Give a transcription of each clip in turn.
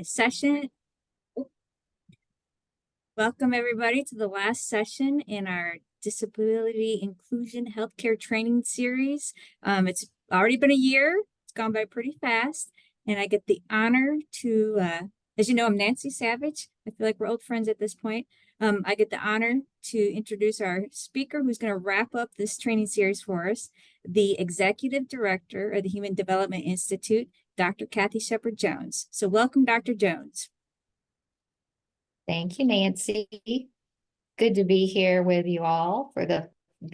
session. Welcome everybody to the last session in our disability inclusion healthcare training series. It's already been a year. It's gone by pretty fast. And I get the honor to, as you know, I'm Nancy Savage. I feel like we're old friends at this point. I get the honor to introduce our speaker who's going to wrap up this training series for us, the Executive Director of the Human Development Institute, Dr. Kathy Shepard-Jones. So welcome, Dr. Jones. Thank you, Nancy. Good to be here with you all for the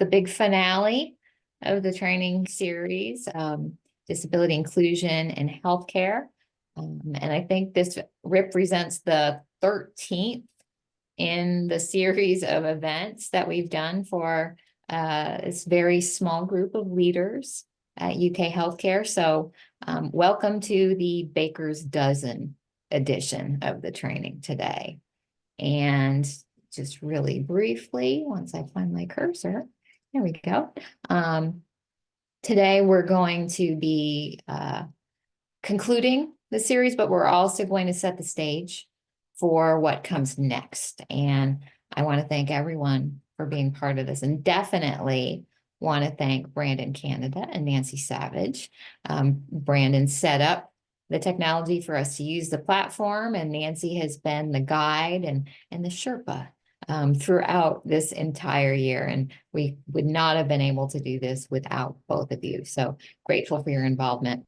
big finale of the training series, Disability Inclusion and Healthcare. And I think this represents the 13th in the series of events that we've done for this very small group of leaders at UK Healthcare. So welcome to the Baker's Dozen edition of the training today. And just really briefly, once I find my cursor, there we go. Today we're going to be concluding the series, but we're also going to set the stage for what comes next. And I want to thank everyone for being part of this, and definitely want to thank Brandon Canada and Nancy Savage. Brandon set up the technology for us to use the platform, and Nancy has been the guide and the Sherpa throughout this entire year. And we would not have been able to do this without both of you. So grateful for your involvement.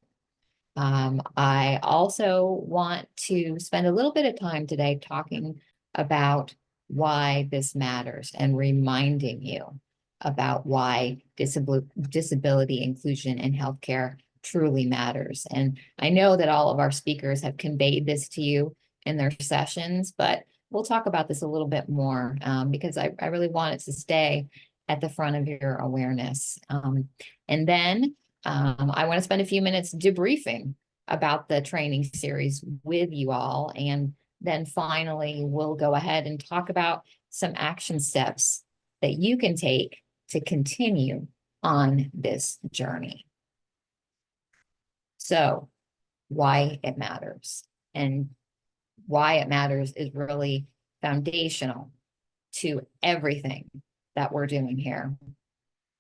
I also want to spend a little bit of time today talking about why this matters and reminding you about why disability inclusion in healthcare truly matters. And I know that all of our speakers have conveyed this to you in their sessions, but we'll talk about this a little bit more because I really want it to stay at the front of your awareness. And then I want to spend a few minutes debriefing about the training series with you all. And then finally, we'll go ahead and talk about some action steps that you can take to continue on this journey. So why it matters, and why it matters is really foundational to everything that we're doing here.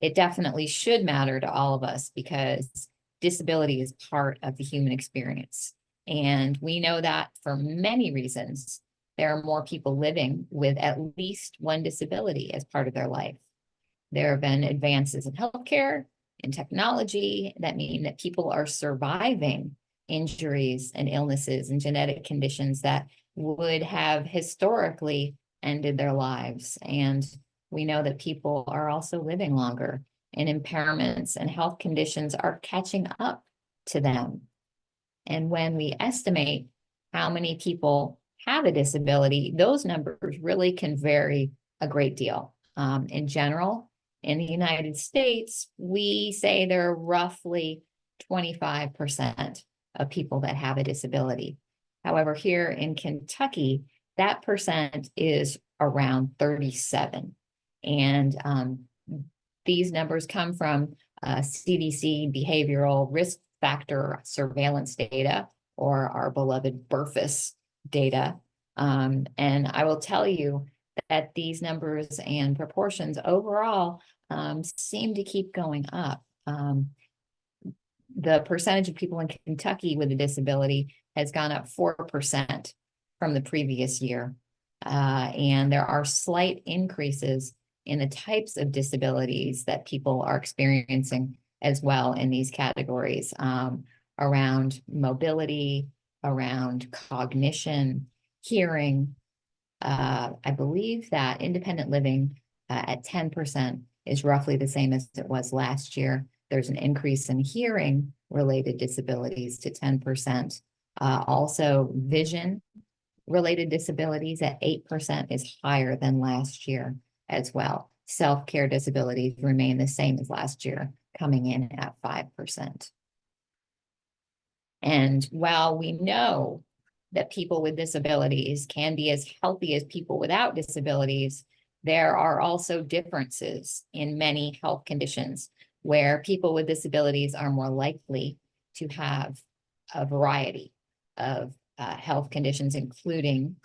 It definitely should matter to all of us because disability is part of the human experience. And we know that for many reasons, there are more people living with at least one disability as part of their life. There have been advances in healthcare, in technology that mean that people are surviving injuries and illnesses and genetic conditions that would have historically ended their lives. And we know that people are also living longer, and impairments and health conditions are catching up to them. And when we estimate how many people have a disability, those numbers really can vary a great deal. In general, in the United States, we say there are roughly 25% of people that have a disability. However, here in Kentucky, that percent is around 37. And these numbers come from CDC behavioral risk factor surveillance data, or our beloved BRFIS data. And I will tell you that these numbers and proportions overall seem to keep going up. The percentage of people in Kentucky with a disability has gone up 4% from the previous year. And there are slight increases in the types of disabilities that people are experiencing as well in these categories, around mobility, around cognition, hearing. I believe that independent living at 10% is roughly the same as it was last year. There's an increase in hearing related disabilities to 10%. Also, vision related disabilities at 8% is higher than last year as well. Self-care disabilities remain the same as last year, coming in at 5%. And while we know that people with disabilities can be as healthy as people without disabilities, there are also differences in many health conditions where people with disabilities are more likely to have a variety of health conditions, including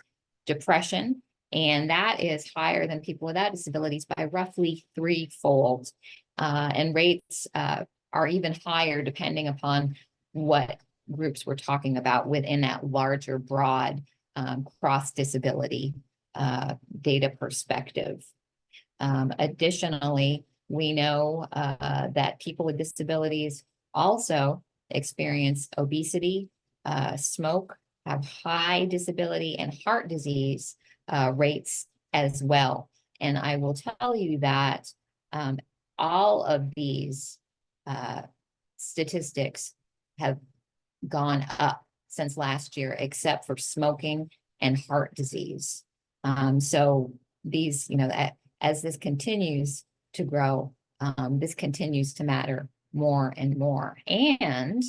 depression. And that is higher than people without disabilities by roughly threefold. And rates are even higher depending upon what groups we're talking about within that larger, broad cross-disability data perspective. Additionally, we know that people with disabilities also experience obesity, smoke, have high disability and heart disease rates as well. And I will tell you that all of these statistics have gone up since last year, except for smoking and heart disease. So these, as this continues to grow, this continues to matter more and more. And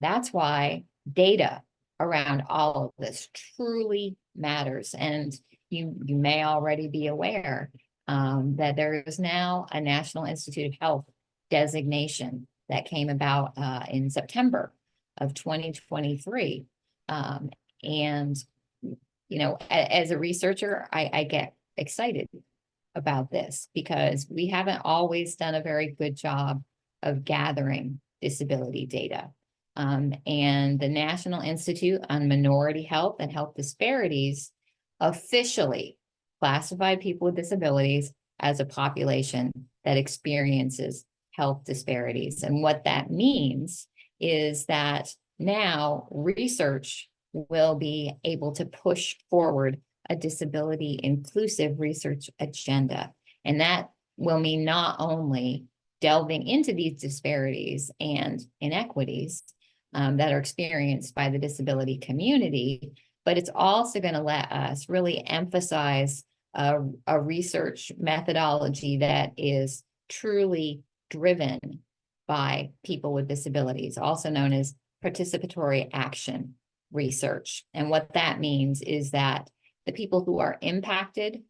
that's why data around all of this truly matters. And you may already be aware that there is now a National Institute of Health designation that came about in September of 2023. And, as a researcher, I get excited about this because we haven't always done a very good job of gathering disability data. And the National Institute on Minority Health and Health Disparities officially classified people with disabilities as a population that experiences health disparities. And what that means is that now research will be able to push forward a disability inclusive research agenda. And that will mean not only delving into these disparities and inequities that are experienced by the disability community, but it's also going to let us really emphasize a research methodology that is truly driven by people with disabilities, also known as participatory action research. And what that means is that the people who are impacted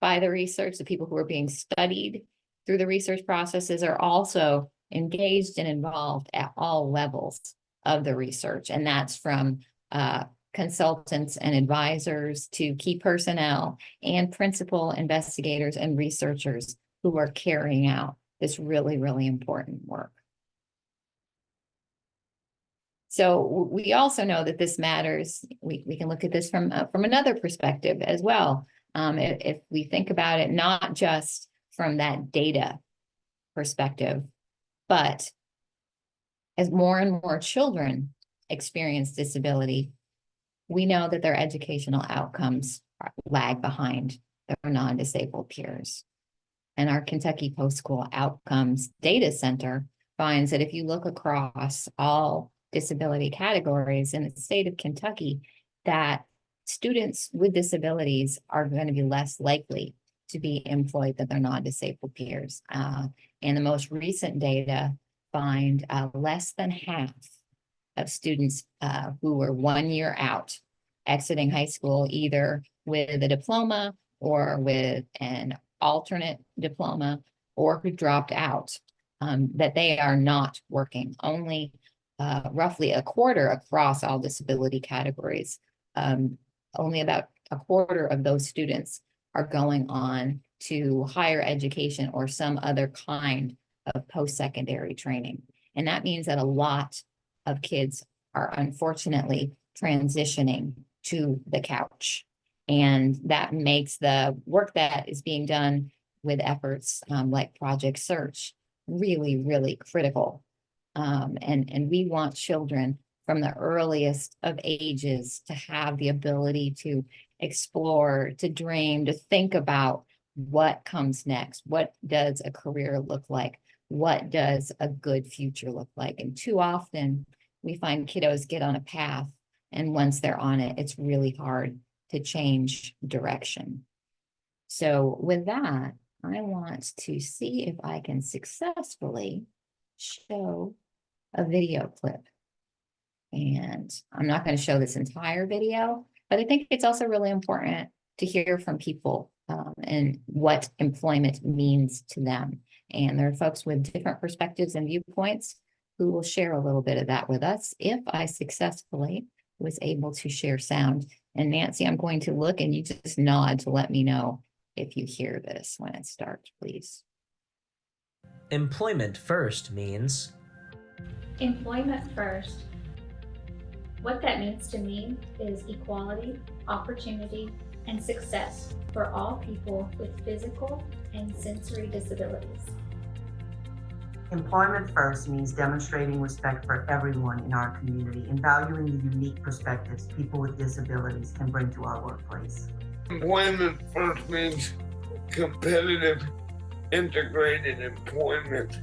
by the research, the people who are being studied through the research processes, are also engaged and involved at all levels of the research. And that's from consultants and advisors to key personnel and principal investigators and researchers who are carrying out this really, really important work. So we also know that this matters. We can look at this from another perspective as well. If we think about it, not just from that data perspective, but as more and more children experience disability, we know that their educational outcomes lag behind their non-disabled peers. And our Kentucky Post-School Outcomes Data Center finds that if you look across all disability categories in the state of Kentucky, that students with disabilities are going to be less likely to be employed than their non-disabled peers. And the most recent data find less than half of students who were 1 year out exiting high school, either with a diploma or with an alternate diploma, or who dropped out, that they are not working. Only roughly a quarter across all disability categories. Only about a quarter of those students are going on to higher education or some other kind of post-secondary training. And that means that a lot of kids are unfortunately transitioning to the couch. And that makes the work that is being done with efforts like Project Search really, really critical. And we want children from the earliest of ages to have the ability to explore, to dream, to think about what comes next. What does a career look like? What does a good future look like? And too often we find kiddos get on a path, and once they're on it, it's really hard to change direction. So with that, I want to see if I can successfully show a video clip. And I'm not going to show this entire video, but I think it's also really important to hear from people and what employment means to them. And there are folks with different perspectives and viewpoints who will share a little bit of that with us if I successfully was able to share sound. And Nancy, I'm going to look and you just nod to let me know if you hear this when it starts, please. Employment first means Employment first. What that means to me is equality, opportunity, and success for all people with physical and sensory disabilities. Employment first means demonstrating respect for everyone in our community and valuing the unique perspectives people with disabilities can bring to our workplace. Employment first means competitive, integrated employment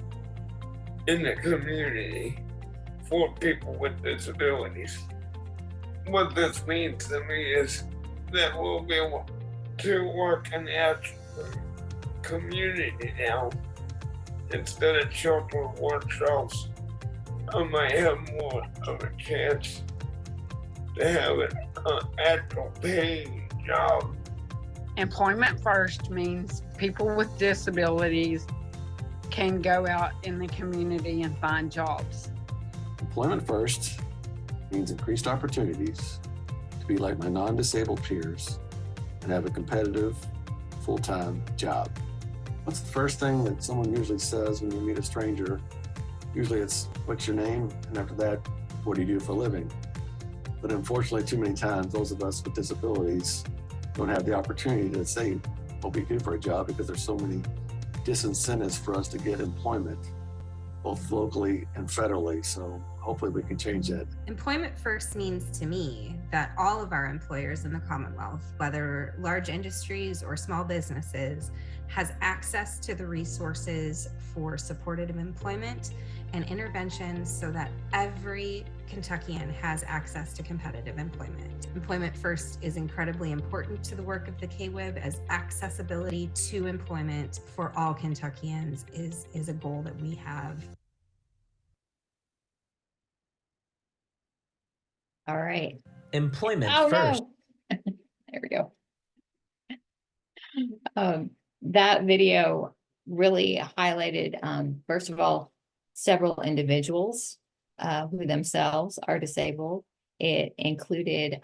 in the community for people with disabilities. What this means to me is that we'll be able to work in the actual community now instead of shelter workshops. I might have more of a chance to have an actual paying job. Employment first means people with disabilities can go out in the community and find jobs. Employment first means increased opportunities to be like my non-disabled peers and have a competitive, full-time job. What's the first thing that someone usually says when you meet a stranger? Usually it's, what's your name? And after that, what do you do for a living? But unfortunately, too many times, those of us with disabilities don't have the opportunity to say what we do for a job because there's so many disincentives for us to get employment, both locally and federally. So hopefully we can change that. Employment first means to me that all of our employers in the Commonwealth, whether large industries or small businesses, has access to the resources for supportive employment and interventions so that every Kentuckian has access to competitive employment. Employment first is incredibly important to the work of the KWIB, as accessibility to employment for all Kentuckians is a goal that we have. All right. employment Oh, first. no. There we go. That video really highlighted, first of all, several individuals who themselves are disabled. It included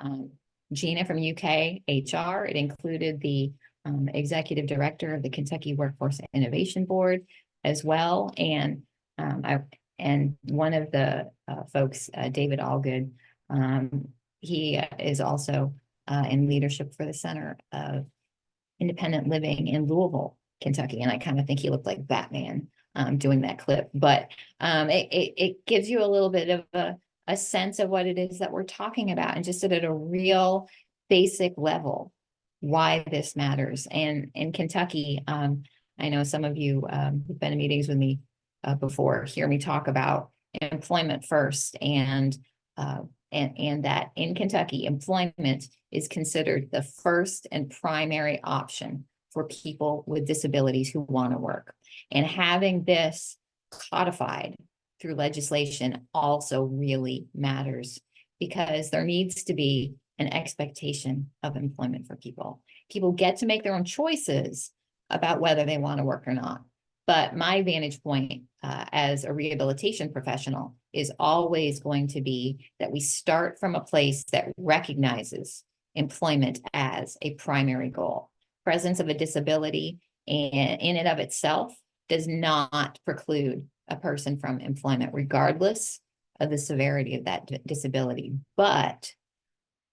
Gina from UK HR. It included the executive director of the Kentucky Workforce Innovation Board as well. And one of the folks, David Allgood, he is also in leadership for the Center of Independent Living in Louisville, Kentucky. And I kind of think he looked like Batman doing that clip, but it gives you a little bit of a sense of what it is that we're talking about, and just at a real basic level, why this matters. And in Kentucky, I know some of you who've been in meetings with me before hear me talk about employment first, and that in Kentucky, employment is considered the first and primary option for people with disabilities who want to work. And having this codified through legislation also really matters, because there needs to be an expectation of employment for people. People get to make their own choices about whether they want to work or not. But my vantage point as a rehabilitation professional is always going to be that we start from a place that recognizes employment as a primary goal. Presence of a disability in and of itself does not preclude a person from employment, regardless of the severity of that disability. But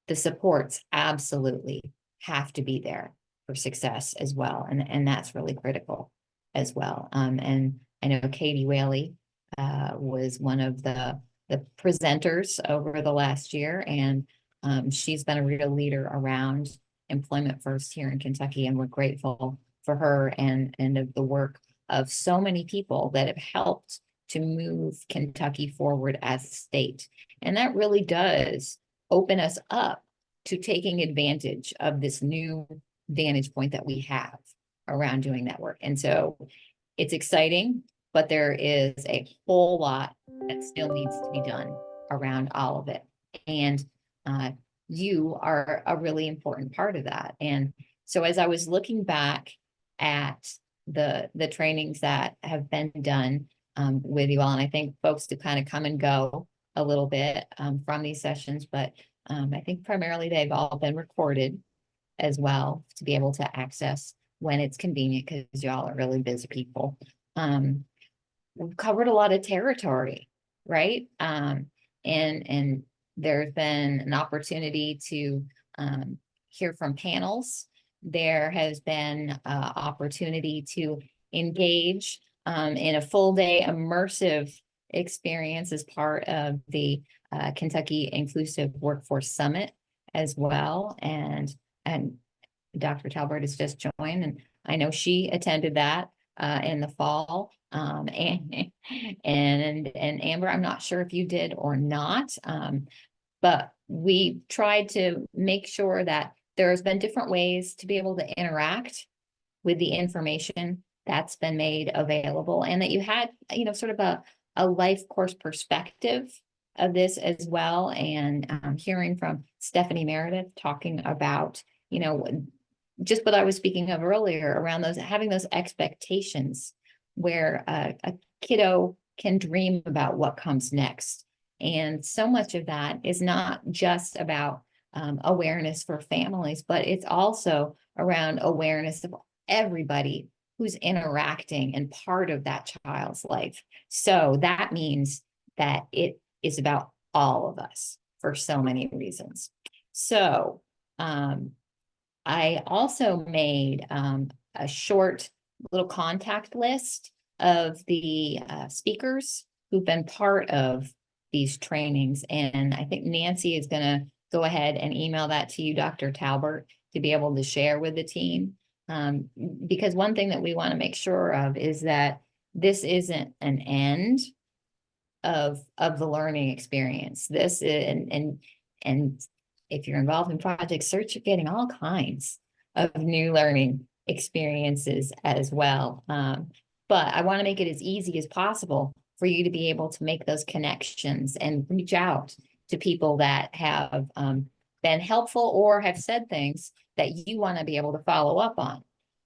the supports absolutely have to be there for success as well. And that's really critical as well. And I know Katie Whaley was one of the presenters over the last year, and she's been a real leader around employment first here in Kentucky, and we're grateful for her and of the work of so many people that have helped to move Kentucky forward as a state. And that really does open us up to taking advantage of this new vantage point that we have around doing that work. And so it's exciting, but there is a whole lot that still needs to be done around all of it. And you are a really important part of that. And so as I was looking back at the trainings that have been done with you all, and I think folks do kind of come and go a little bit from these sessions, but I think primarily they've all been recorded as well to be able to access when it's convenient because y'all are really busy people. We've covered a lot of territory, right? And there's been an opportunity to hear from panels. There has been opportunity to engage in a full day immersive experience as part of the Kentucky Inclusive Workforce Summit as well. And Dr. Talbert has just joined, and I know she attended that in the fall. And Amber, I'm not sure if you did or not, but we tried to make sure that there's been different ways to be able to interact with the information that's been made available, and that you had, sort of a life course perspective of this as well. And hearing from Stephanie Meredith talking about, just what I was speaking of earlier around those, having those expectations where a kiddo can dream about what comes next. And so much of that is not just about awareness for families, but it's also around awareness of everybody who's interacting and part of that child's life. So that means that it is about all of us for so many reasons. So I also made a short little contact list of the speakers who've been part of these trainings. And I think Nancy is going to go ahead and email that to you, Dr. Talbert, to be able to share with the team. Because one thing that we want to make sure of is that this isn't an end of the learning experience. This is, and if you're involved in Project Search, you're getting all kinds of new learning experiences as well. But I want to make it as easy as possible for you to be able to make those connections and reach out to people that have been helpful or have said things that you want to be able to follow up on.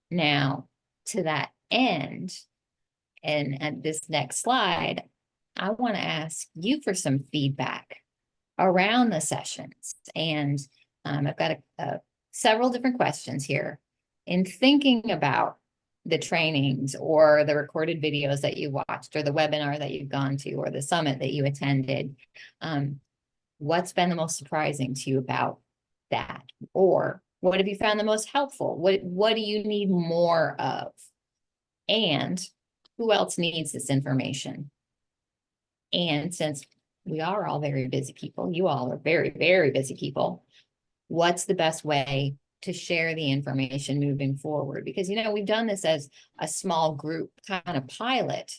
Now, to that end, and at this next slide, I want to ask you for some feedback around the sessions. And I've got several different questions here. In thinking about the trainings or the recorded videos that you watched or the webinar that you've gone to or the summit that you attended, what's been the most surprising to you about that? Or what have you found the most helpful? What do you need more of? And who else needs this information? And since we are all very busy people, you all are very, very busy people, what's the best way to share the information moving forward? Because, we've done this as a small group kind of pilot.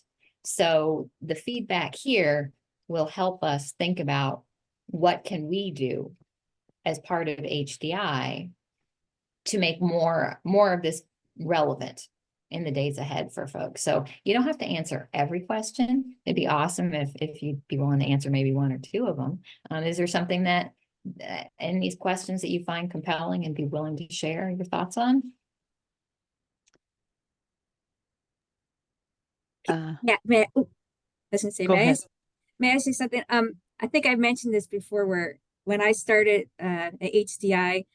So the feedback here will help us think about what can we do as part of HDI to make more of this relevant in the days ahead for folks. So you don't have to answer every question. It'd be awesome if you'd be willing to answer maybe one or two of them. Is there something that in these questions that you find compelling and be willing to share your thoughts on? Yeah, I was gonna say, Go ahead. may I say something? I think I've mentioned this before, where when I started at HDI,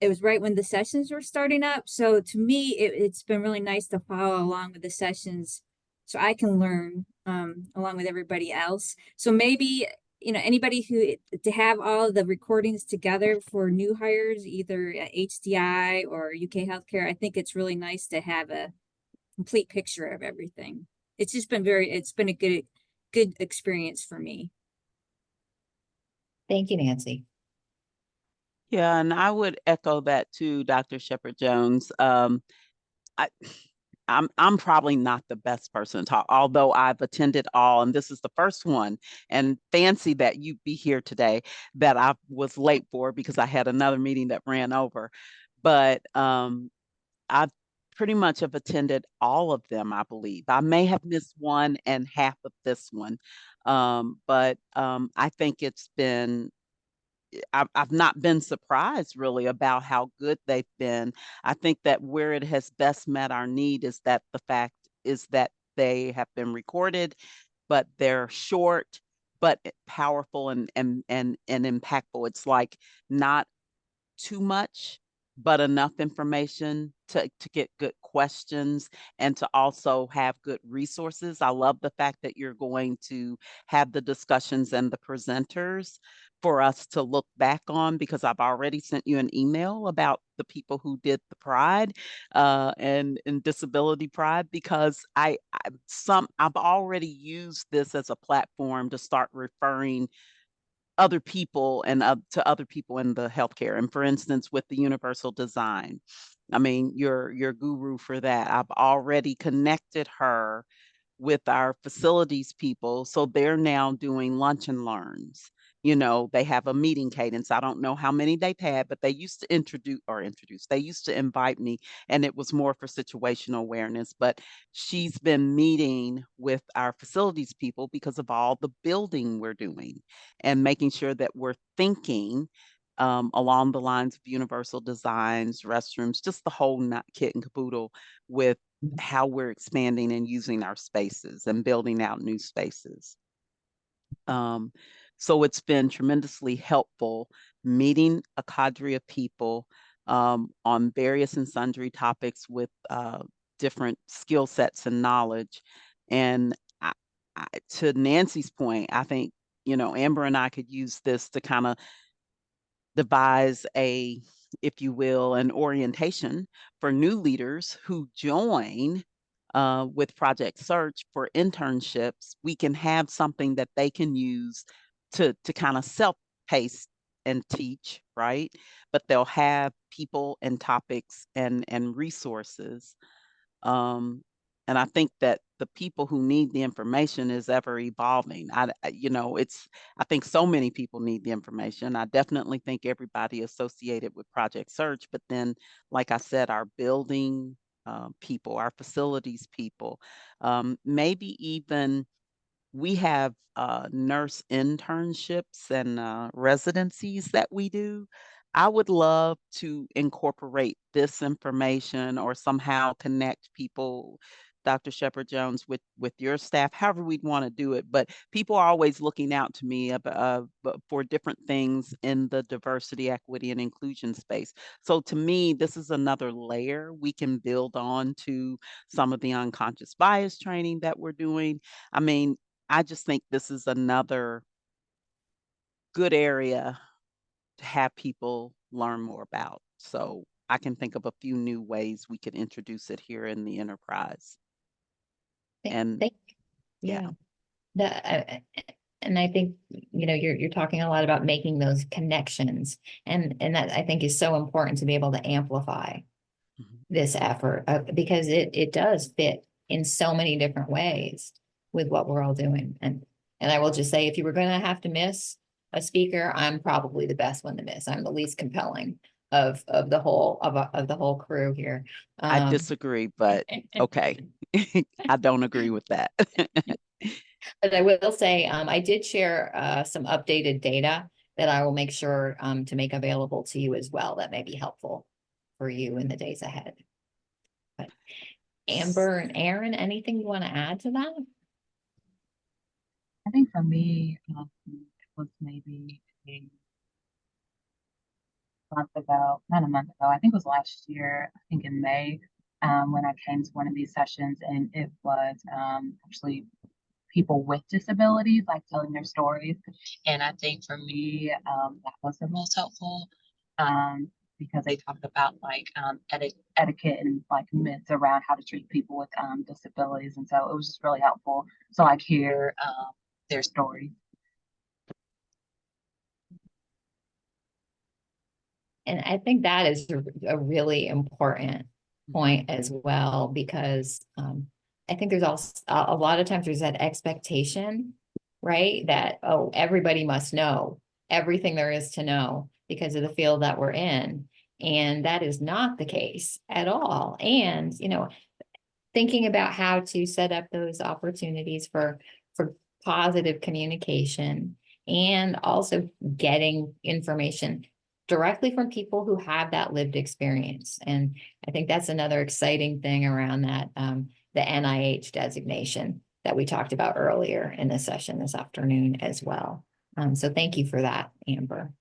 it was right when the sessions were starting up. So to me, it's been really nice to follow along with the sessions so I can learn along with everybody else. So maybe, anybody who to have all the recordings together for new hires, either at HDI or UK Healthcare, I think it's really nice to have a complete picture of everything. It's been a good experience for me. Thank you, Nancy. Yeah, and I would echo that too, Dr. Shepherd-Jones. I'm probably not the best person to talk, although I've attended all, and this is the first one. And fancy that you be here today, that I was late for because I had another meeting that ran over. But I've pretty much have attended all of them, I believe. I may have missed one and half of this one, but I think it's been. I've not been surprised really about how good they've been. I think that where it has best met our need is that the fact is that they have been recorded, but they're short, but powerful and impactful. It's like not too much, but enough information to get good questions and to also have good resources. I love the fact that you're going to have the discussions and the presenters for us to look back on, because I've already sent you an email about the people who did the Pride and Disability Pride, because I've already used this as a platform to start referring other people and to other people in the healthcare. And for instance, with the universal design, I mean, your guru for that. I've already connected her with our facilities people. So they're now doing lunch and learns. You know, they have a meeting cadence. I don't know how many they've had, but they used to they used to invite me, and it was more for situational awareness. But she's been meeting with our facilities people because of all the building we're doing and making sure that we're thinking along the lines of universal designs, restrooms, just the whole kit and caboodle with how we're expanding and using our spaces and building out new spaces. So it's been tremendously helpful meeting a cadre of people on various and sundry topics with different skill sets and knowledge. And to Nancy's point, I think, you know, Amber and I could use this to kind of devise if you will, an orientation for new leaders who join with Project Search for internships. We can have something that they can use to kind of self-pace and teach, right? But they'll have people and topics and resources. And I think that the people who need the information is ever evolving. I think so many people need the information. I definitely think everybody associated with Project Search, but then, like I said, our building people, our facilities people, maybe even we have nurse internships and residencies that we do. I would love to incorporate this information or somehow connect people, Dr. Shepherd Jones, with your staff, however we'd want to do it. But people are always looking out to me for different things in the diversity, equity, and inclusion space. So to me, this is another layer we can build on to some of the unconscious bias training that we're doing. I mean, I just think this is another good area to have people learn more about. So I can think of a few new ways we could introduce it here in the enterprise. And yeah, and I think, you know, you're talking a lot about making those connections, and that I think is so important to be able to amplify this effort because it does fit in so many different ways with what we're all doing. And I will just say, if you were going to have to miss a speaker, I'm probably the best one to miss. I'm the least compelling of the whole crew here. I disagree, but okay. I don't agree with that. But I will say, I did share some updated data that I will make sure to make available to you as well. That may be helpful for you in the days ahead. But Amber and Aaron, anything you want to add to that? I think for me, it was maybe a month ago, not a month ago, I think it was last year, I think in May, when I came to one of these sessions, and it was actually people with disabilities, like telling their stories. And I think for me, that was the most helpful because they talked about like etiquette and like myths around how to treat people with disabilities. And so it was just really helpful. So I hear their stories. And I think that is a really important point as well, because I think there's also a lot of times there's that expectation, right? That, oh, everybody must know everything there is to know because of the field that we're in. And that is not the case at all. And, you know, thinking about how to set up those opportunities for positive communication and also getting information directly from people who have that lived experience. And I think that's another exciting thing around that, the NIH designation, that we talked about earlier in the session this afternoon as well. So thank you for that, Amber.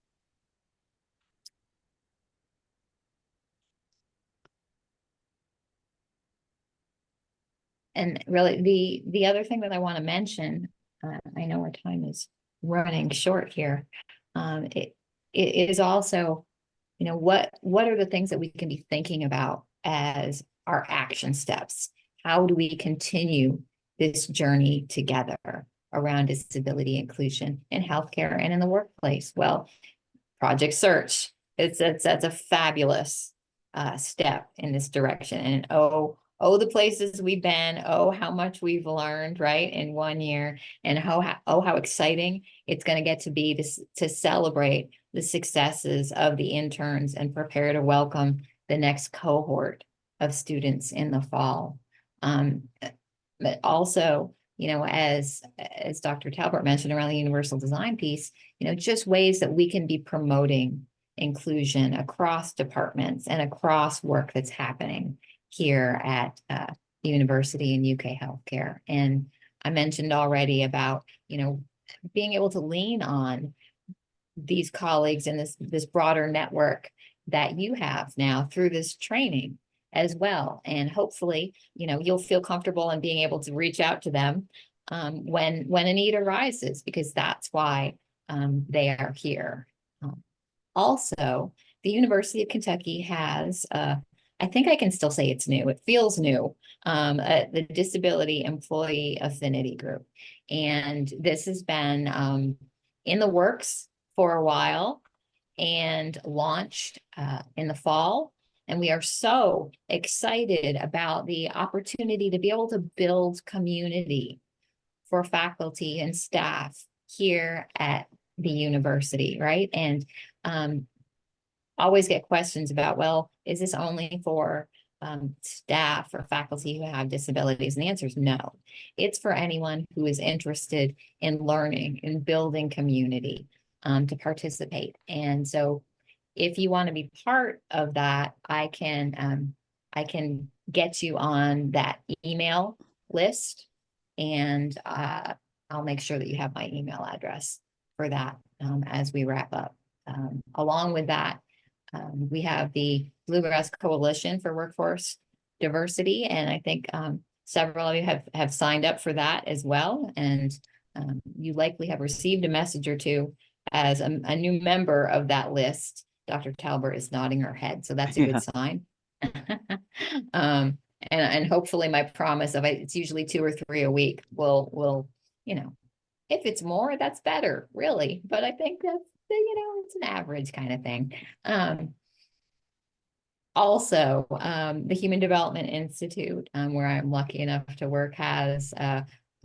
And really, the other thing that I want to mention, I know our time is running short here. It is also, you know, what are the things that we can be thinking about as our action steps? How do we continue this journey together around disability inclusion in healthcare and in the workplace? Well, Project Search, that's a fabulous step in this direction. And oh, the places we've been, oh, how much we've learned, right, in 1 year, and how exciting it's going to get to be to celebrate the successes of the interns and prepare to welcome the next cohort of students in the fall. But also, you know, as Dr. Talbert mentioned around the universal design piece, you know, just ways that we can be promoting inclusion across departments and across work that's happening here at the university and UK Healthcare. And I mentioned already about, you know, being able to lean on these colleagues and this broader network that you have now through this training as well. And hopefully, you know, you'll feel comfortable in being able to reach out to them when a need arises, because that's why they are here. Also, the University of Kentucky has, I think I can still say it's new, it feels new, the Disability Employee Affinity Group. And this has been in the works for a while and launched in the fall. And we are so excited about the opportunity to be able to build community for faculty and staff here at the university, right? And always get questions about, well, is this only for staff or faculty who have disabilities? And the answer is no. It's for anyone who is interested in learning and building community to participate. And so if you want to be part of that, I can get you on that email list, and I'll make sure that you have my email address for that as we wrap up. Along with that, we have the Bluegrass Coalition for Workforce Diversity, and I think several of you have signed up for that as well. And you likely have received a message or two as a new member of that list. Dr. Talbert is nodding her head, so that's a good sign. And hopefully my promise of it's usually 2 or 3 a week will, you know, if it's more, that's better, really. But I think that's, you know, it's an average kind of thing. Also, the Human Development Institute, where I'm lucky enough to work, has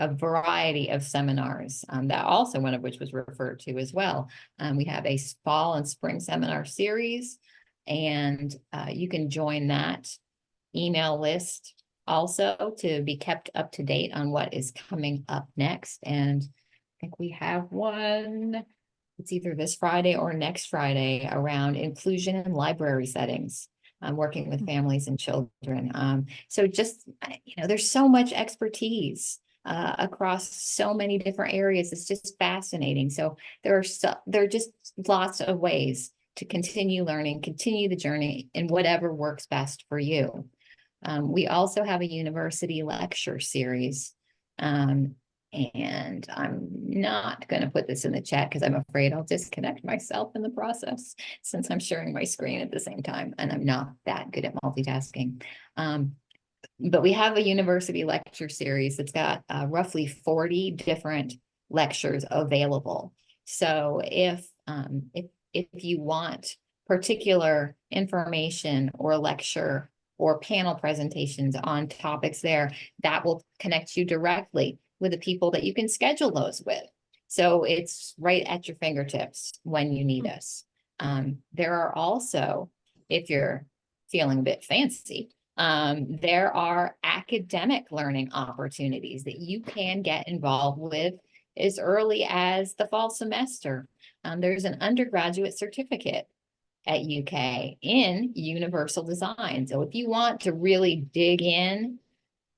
a variety of seminars, that also one of which was referred to as well. We have a fall and spring seminar series, and you can join that email list also to be kept up to date on what is coming up next. And I think we have one, it's either this Friday or next Friday, around inclusion in library settings. Working with families and children. So just, you know, there's so much expertise across so many different areas. It's just fascinating. So there are just lots of ways to continue learning, continue the journey in whatever works best for you. We also have a university lecture series. And I'm not going to put this in the chat because I'm afraid I'll disconnect myself in the process, since I'm sharing my screen at the same time, and I'm not that good at multitasking. But we have a university lecture series that's got roughly 40 different lectures available. So if you want particular information or lecture or panel presentations on topics there, that will connect you directly with the people that you can schedule those with. So it's right at your fingertips when you need us. There are also, if you're feeling a bit fancy, there are academic learning opportunities that you can get involved with as early as the fall semester. There's an undergraduate certificate at UK in universal design. So if you want to really dig in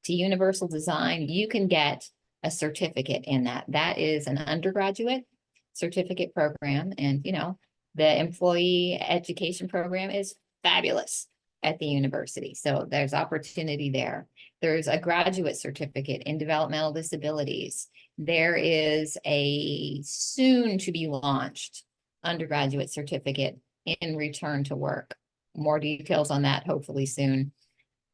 to universal design, you can get a certificate in that. That is an undergraduate certificate program. And, the employee education program is fabulous at the university. So there's opportunity there. There's a graduate certificate in developmental disabilities. There is a soon to be launched undergraduate certificate in return to work. More details on that hopefully soon.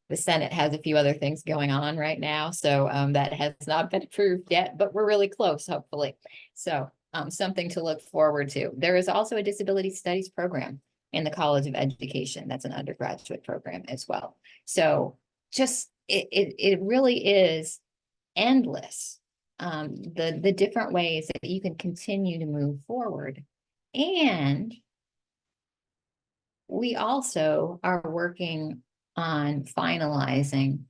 The Senate has a few other things going on right now, so that has not been approved yet, but we're really close, hopefully. So something to look forward to. There is also a disability studies program in the College of Education. That's an undergraduate program as well. So just it really is endless. The different ways that you can continue to move forward. And we also are working on finalizing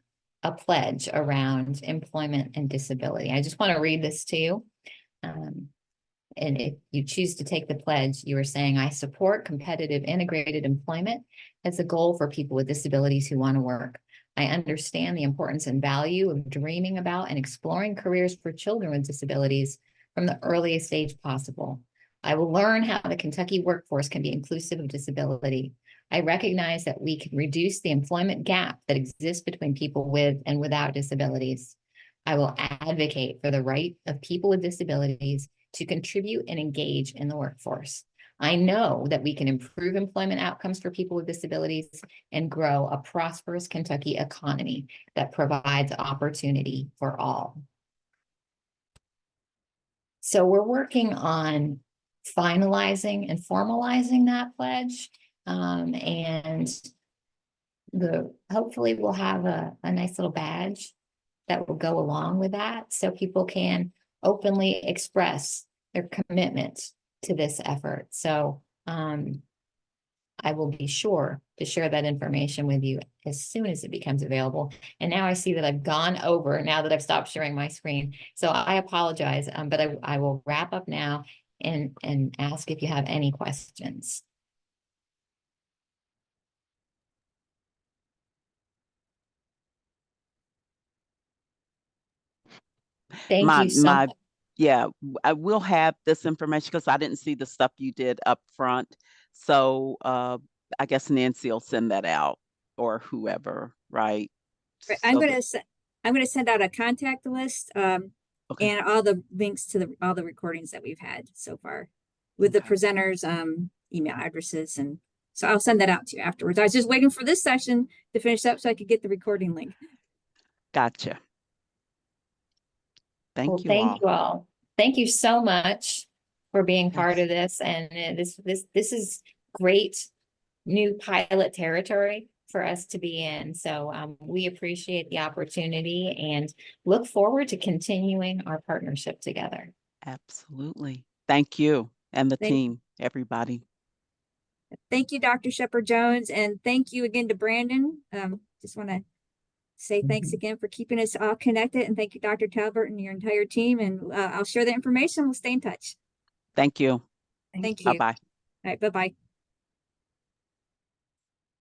a pledge around employment and disability. I just want to read this to you. And if you choose to take the pledge, you are saying, I support competitive integrated employment as a goal for people with disabilities who want to work. I understand the importance and value of dreaming about and exploring careers for children with disabilities from the earliest age possible. I will learn how the Kentucky workforce can be inclusive of disability. I recognize that we can reduce the employment gap that exists between people with and without disabilities. I will advocate for the right of people with disabilities to contribute and engage in the workforce. I know that we can improve employment outcomes for people with disabilities and grow a prosperous Kentucky economy that provides opportunity for all. So we're working on finalizing and formalizing that pledge. And hopefully we'll have a nice little badge that will go along with that, so people can openly express their commitment to this effort. So I will be sure to share that information with you as soon as it becomes available. And now I see that I've gone over now that I've stopped sharing my screen. So I apologize, but I will wrap up now and ask if you have any questions. Thank you so much. Yeah, I will have this information because I didn't see the stuff you did up front. So I guess Nancy will send that out, or whoever, right? Right, So I'm gonna send out a contact list okay. and all the links to all the recordings that we've had so far with the presenters' email addresses, and so I'll send that out to you afterwards. I was just waiting for this session to finish up so I could get the recording link. Gotcha. Thank you Thank all. you all. Thank you so much for being part Yes. of this. And this is great new pilot territory for us to be in. So we appreciate the opportunity and look forward to continuing our partnership together. Absolutely. Thank you and the team, everybody. Thank you, Dr. Shepherd-Jones, and thank you again to Brandon. Just want to say thanks again for keeping us all connected, and thank you, Dr. Talbert, and your entire team. And I'll share the information. We'll stay in touch. Thank you. Thank you. Bye-bye. All right, bye-bye.